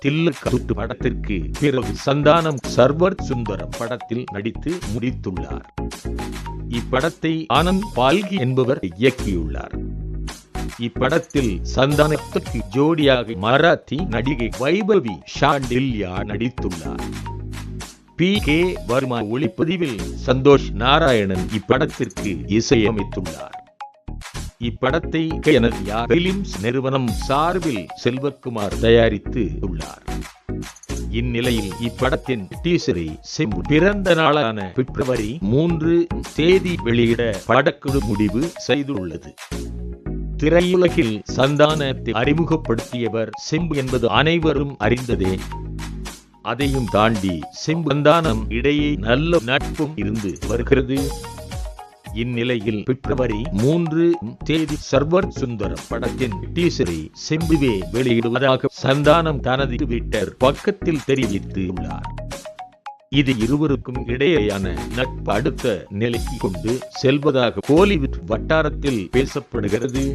தில்லு கருட்டு படத்திற்கு பிறகு சந்தானம் சர்வர் சுந்தரம் படத்தில் நடித்து முடித்துள்ளார். இப்படத்தை ஆனந்த் பால்கி என்பவர் இயக்கியுள்ளார். இப்படத்தில் சந்தானத்துக்கு ஜோடியாக மராத்தி நடிகை வைபவி ஷாண்டில்யா நடித்துள்ளார். பி.கே. வர்மா ஒளிப்பதிவில் சந்தோஷ் நாராயணன் இப்படத்திற்கு இசையமைத்துள்ளார். இப்படத்தை பிலிம்ஸ் நிறுவனம் சார்பில் செல்வகுமார் தயாரித்து உள்ளார். இந்நிலையில் இப்படத்தின் டீசரை சிம்பு பிறந்த நாளான பிப்ரவரி 3 வெளியிட படக்குழு முடிவு செய்துள்ளது. திரையுலகில் சந்தானத்தை அறிமுகப்படுத்தியவர் சிம்பு என்பது அனைவரும் அறிந்ததே. அதையும் தாண்டி சிம்பு சந்தானம் இடையே நல்ல நட்பும் இருந்து வருகிறது. இந்நிலையில் பிப்ரவரி 3 சர்வர் சுந்தரம் படத்தின் டீசரை சிம்புவே வெளியிடுவதாக சந்தானம் தனது ட்விட்டர் பக்கத்தில் தெரிவித்துள்ளார். இது இருவருக்கும் இடையேயான நட்பு அடுத்த நிலைக்கு கொண்டு செல்வதாக கோலிவுட் வட்டாரத்தில் பேசப்படுகிறது.